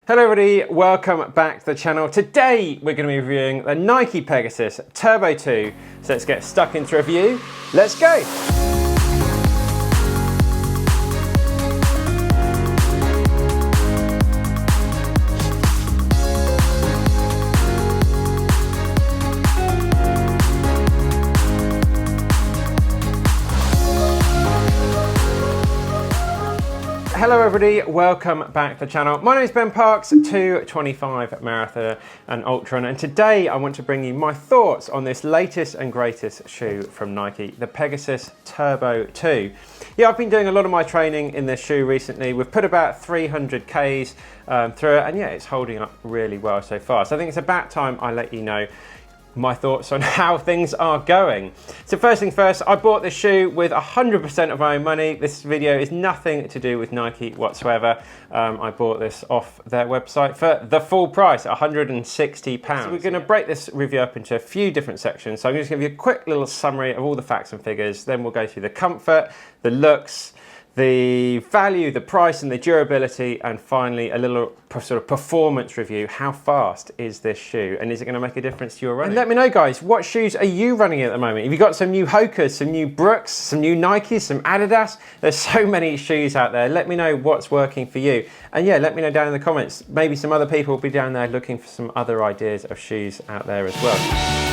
Hello everybody, welcome back to the channel. Today we're going to be reviewing the Nike Pegasus Turbo 2. So let's get stuck into review. Let's go! Hello everybody, welcome back to the channel. My name is Ben Parks, 225 marathoner and ultra runner, and today I want to bring you my thoughts on this latest and greatest shoe from Nike, the Pegasus Turbo 2. Yeah, I've been doing a lot of my training in this shoe recently. We've put about 300 Ks through it, and yeah, it's holding up really well so far. So I think it's about time I let you know my thoughts on how things are going. So first things first, I bought this shoe with 100% of my own money. This video is nothing to do with Nike whatsoever. I bought this off their website for the full price, £160. So we're going to break this review up into a few different sections. So I'm just going to give you a quick little summary of all the facts and figures. Then we'll go through the comfort, the looks, the value, the price and the durability, and finally a little sort of performance review. How fast is this shoe and is it going to make a difference to your running? And let me know guys, what shoes are you running at the moment? Have you got some new Hokas, some new Brooks, some new Nikes, some Adidas? There's so many shoes out there. Let me know what's working for you. And yeah, let me know down in the comments. Maybe some other people will be down there looking for some other ideas of shoes out there as well.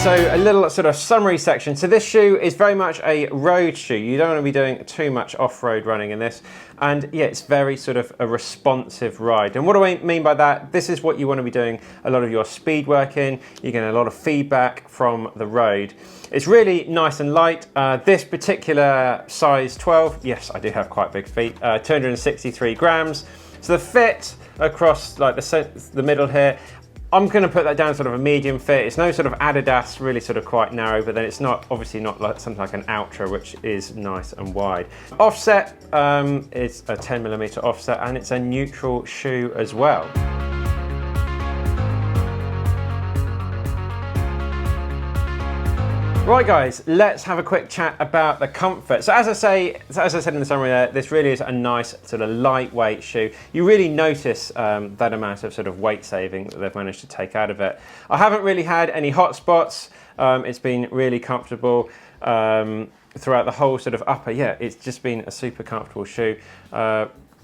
So a little sort of summary section. So this shoe is very much a road shoe. You don't want to be doing too much off-road running in this. And yeah, it's very sort of a responsive ride. And what do I mean by that? This is what you want to be doing a lot of your speed work in. You're getting a lot of feedback from the road. It's really nice and light. This particular size 12, yes, I do have quite big feet, 263 grams. So the fit across like the middle here, I'm going to put that down sort of a medium fit. It's no sort of Adidas, really sort of quite narrow, but then it's not obviously not like something like an Ultra, which is nice and wide. Offset is a 10mm offset, and it's a neutral shoe as well. Right guys, let's have a quick chat about the comfort. So as I said in the summary there, this really is a nice sort of lightweight shoe. You really notice that amount of sort of weight saving that they've managed to take out of it. I haven't really had any hot spots. It's been really comfortable throughout the whole sort of upper. Yeah, it's just been a super comfortable shoe.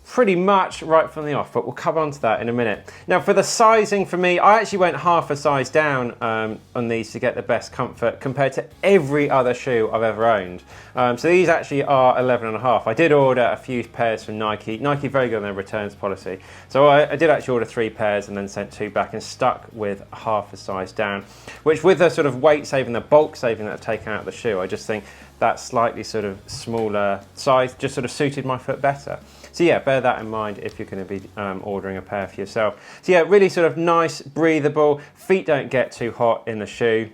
Pretty much right from the off, but we'll come on to that in a minute. Now for the sizing for me, I actually went half a size down on these to get the best comfort compared to every other shoe I've ever owned. So these actually are 11.5. I did order a few pairs from Nike. Nike very good on their returns policy. So I did actually order 3 pairs and then sent 2 back and stuck with half a size down, which with the sort of weight saving, the bulk saving that I've taken out of the shoe, I just think that slightly sort of smaller size just sort of suited my foot better. So yeah, bear that in mind if you're going to be ordering a pair for yourself. So yeah, really sort of nice, breathable, feet don't get too hot in the shoe.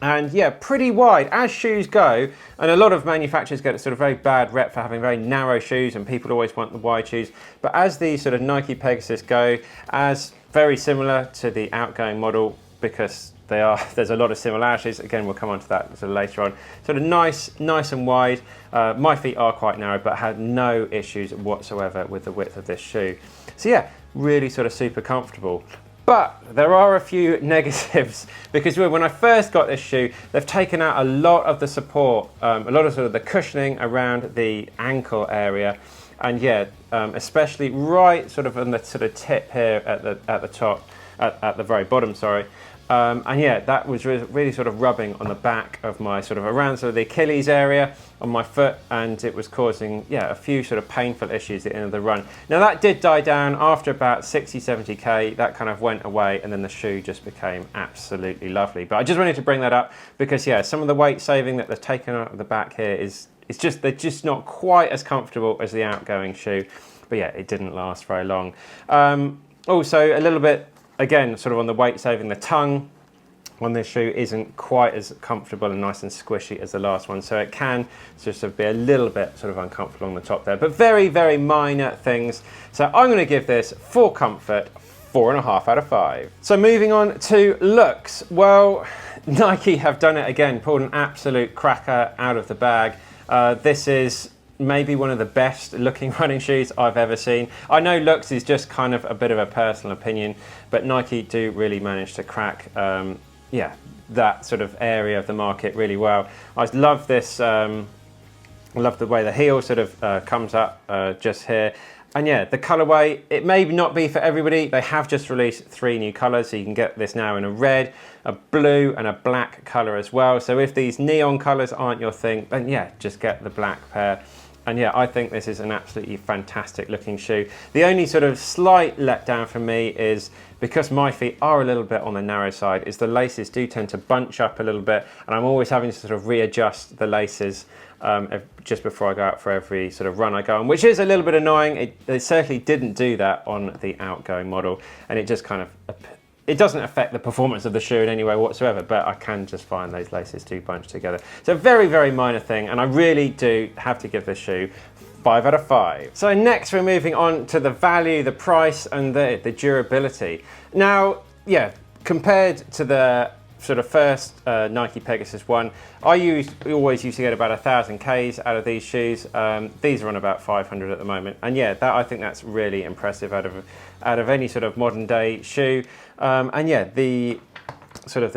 And yeah, pretty wide as shoes go, and a lot of manufacturers get a sort of very bad rep for having very narrow shoes and people always want the wide shoes. But as these sort of Nike Pegasus go, as very similar to the outgoing model, because there's a lot of similarities. Again, we'll come on to that sort of later on. Sort of nice and wide. My feet are quite narrow, but had no issues whatsoever with the width of this shoe. So yeah, really sort of super comfortable. But there are a few negatives because when I first got this shoe, they've taken out a lot of the support, a lot of sort of the cushioning around the ankle area. And yeah, especially right sort of on the sort of tip here at the top, at the very bottom, sorry. And yeah, that was really sort of rubbing on the back of my sort of around sort of the Achilles area on my foot, and it was causing, yeah, a few sort of painful issues at the end of the run. Now that did die down after about 60-70K, that kind of went away, and then the shoe just became absolutely lovely. But I just wanted to bring that up because yeah, some of the weight saving that they've taken out of the back here they're just not quite as comfortable as the outgoing shoe. But yeah, it didn't last very long. Also a little bit, again, sort of on the weight saving, the tongue on this shoe isn't quite as comfortable and nice and squishy as the last one. So it can sort of be a little bit sort of uncomfortable on the top there, but very, very minor things. So I'm going to give this, for comfort, 4.5 out of 5. So moving on to looks. Well, Nike have done it again, pulled an absolute cracker out of the bag. This is maybe one of the best looking running shoes I've ever seen. I know looks is just kind of a bit of a personal opinion, but Nike do really manage to crack yeah, that sort of area of the market really well. I love this, I love the way the heel sort of comes up just here. And yeah, the colorway, it may not be for everybody. They have just released 3 new colors, so you can get this now in a red, a blue, and a black color as well. So if these neon colors aren't your thing, then yeah, just get the black pair. And yeah, I think this is an absolutely fantastic looking shoe. The only sort of slight letdown for me is, because my feet are a little bit on the narrow side, is the laces do tend to bunch up a little bit, and I'm always having to sort of readjust the laces just before I go out for every sort of run I go on, which is a little bit annoying. It certainly didn't do that on the outgoing model, and it just kind of, it doesn't affect the performance of the shoe in any way whatsoever, but I can just find those laces do bunch together. So a very, very minor thing, and I really do have to give this shoe 5 out of 5. So next we're moving on to the value, the price, and the durability. Now, yeah, compared to the sort of first Nike Pegasus one, we always used to get about 1,000 Ks out of these shoes. These are on about 500 at the moment, and yeah, I think that's really impressive out of any sort of modern day shoe. And yeah, the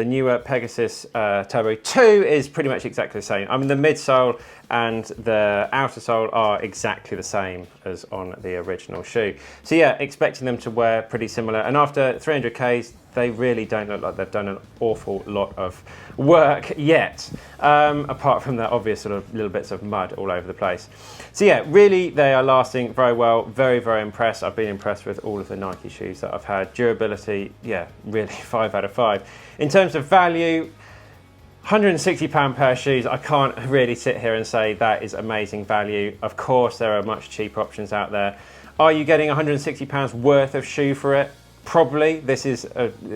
newer Pegasus Turbo 2 is pretty much exactly the same. I mean, the midsole and the outer sole are exactly the same as on the original shoe. So yeah, expecting them to wear pretty similar. And after 300 Ks, they really don't look like they've done an awful lot of work yet, apart from the obvious sort of little bits of mud all over the place. So yeah, really they are lasting very well. Very, very impressed. I've been impressed with all of the Nike shoes that I've had. Durability, yeah, really 5 out of 5. In terms of value, £160 pair of shoes, I can't really sit here and say that is amazing value. Of course, there are much cheaper options out there. Are you getting £160 worth of shoe for it? Probably.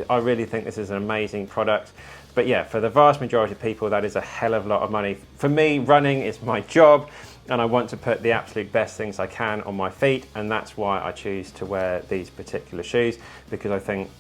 I really think this is an amazing product. But yeah, for the vast majority of people, that is a hell of a lot of money. For me, running is my job, and I want to put the absolute best things I can on my feet, and that's why I choose to wear these particular shoes, because I think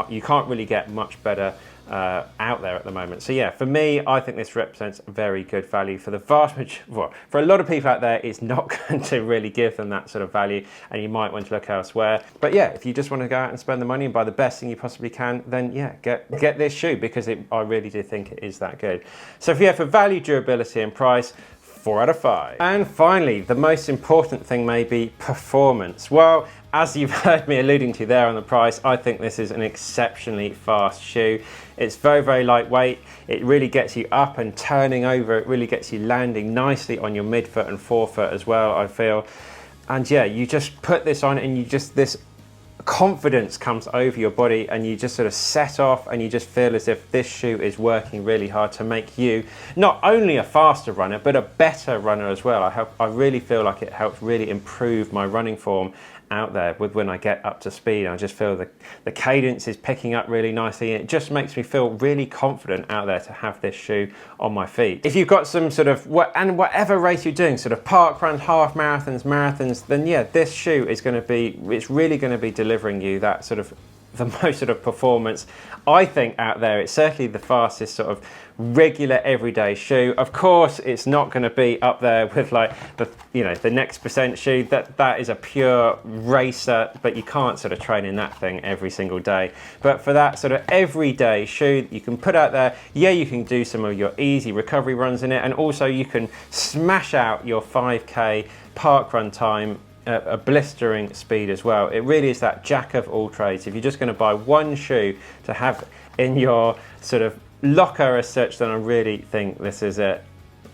you can't really get much better out there at the moment. So yeah, for me, I think this represents very good value. For the for a lot of people out there, it's not going to really give them that sort of value, and you might want to look elsewhere. But yeah, if you just want to go out and spend the money and buy the best thing you possibly can, then yeah, get this shoe, because I really do think it is that good. So yeah, for value, durability, and price, 4 out of 5. And finally, the most important thing may be performance. Well, as you've heard me alluding to there on the price, I think this is an exceptionally fast shoe. It's very, very lightweight. It really gets you up and turning over. It really gets you landing nicely on your midfoot and forefoot as well, I feel. And yeah, you just put this on and this confidence comes over your body, and you just sort of set off, and you just feel as if this shoe is working really hard to make you not only a faster runner, but a better runner as well. I really feel like it helps really improve my running form out there when I get up to speed. I just feel the cadence is picking up really nicely, and it just makes me feel really confident out there to have this shoe on my feet. If you've got some sort of, and whatever race you're doing, sort of park runs, half marathons, then yeah, this shoe is going to be, it's really going to be delivering you that sort of, the most sort of performance, I think, out there. It's certainly the fastest sort of regular everyday shoe. Of course, it's not going to be up there with like the next percent shoe. That is a pure racer, but you can't sort of train in that thing every single day. But for that sort of everyday shoe that you can put out there, yeah, you can do some of your easy recovery runs in it, and also you can smash out your 5K park run time a blistering speed as well. It really is that jack of all trades. If you're just going to buy one shoe to have in your sort of locker as such, then I really think this is it.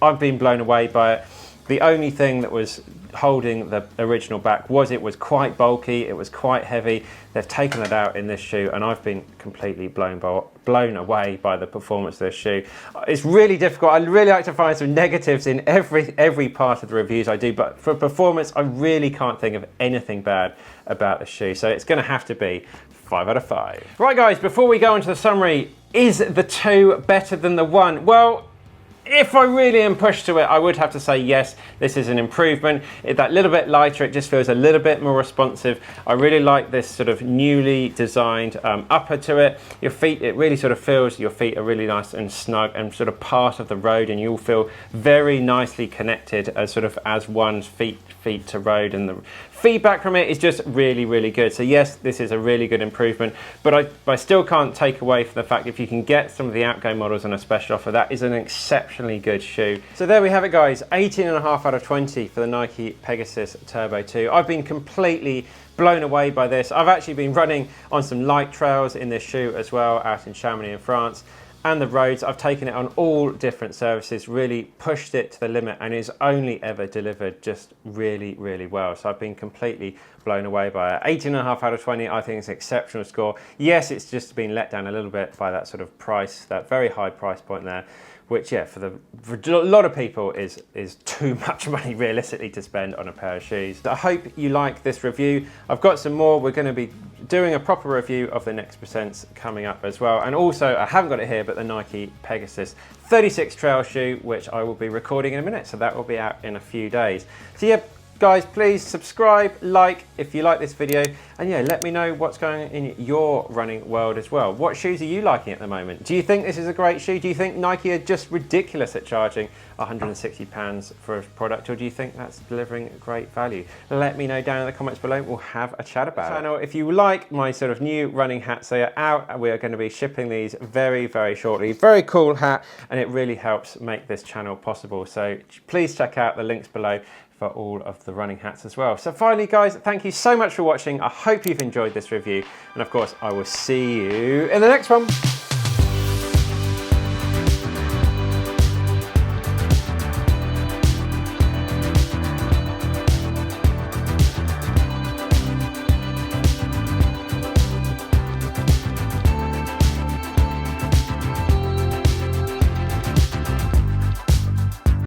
I've been blown away by it. The only thing that was holding the original back was it was quite bulky, it was quite heavy. They've taken it out in this shoe, and I've been completely blown away by the performance of this shoe. It's really difficult. I really like to find some negatives in every part of the reviews I do, but for performance, I really can't think of anything bad about the shoe. So it's going to have to be 5 out of 5. Right guys, before we go into the summary, is the 2 better than the 1? Well, if I really am pushed to it, I would have to say yes, this is an improvement. That little bit lighter, it just feels a little bit more responsive. I really like this sort of newly designed upper to it. Your feet, it really sort of feels your feet are really nice and snug and sort of part of the road, and you'll feel very nicely connected as sort of as one's feet to road, and the feedback from it is just really, really good. So yes, this is a really good improvement, but I still can't take away from the fact if you can get some of the outgoing models on a special offer, that is an exceptionally good shoe. So there we have it, guys. 18.5 out of 20 for the Nike Pegasus Turbo 2. I've been completely blown away by this. I've actually been running on some light trails in this shoe as well, out in Chamonix in France, and the roads. I've taken it on all different surfaces, really pushed it to the limit, and it's only ever delivered just really, really well. So I've been completely blown away by it. 18.5 out of 20, I think it's an exceptional score. Yes, it's just been let down a little bit by that sort of price, that very high price point there, which, yeah, for a lot of people is too much money realistically to spend on a pair of shoes. I hope you like this review. I've got some more. We're going to be doing a proper review of the Next Percents coming up as well. And also, I haven't got it here, but the Nike Pegasus 36 trail shoe, which I will be recording in a minute. So that will be out in a few days. So yeah, guys, please subscribe, like if you like this video, and yeah, let me know what's going on in your running world as well. What shoes are you liking at the moment? Do you think this is a great shoe? Do you think Nike are just ridiculous at charging £160 for a product, or do you think that's delivering great value? Let me know down in the comments below. We'll have a chat about it. If you like my sort of new running hats, they are out. We are going to be shipping these very, very shortly. Very cool hat, and it really helps make this channel possible. So please check out the links below for all of the running hats as well. So finally, guys, thank you so much for watching. I hope you've enjoyed this review, and of course I will see you in the next one.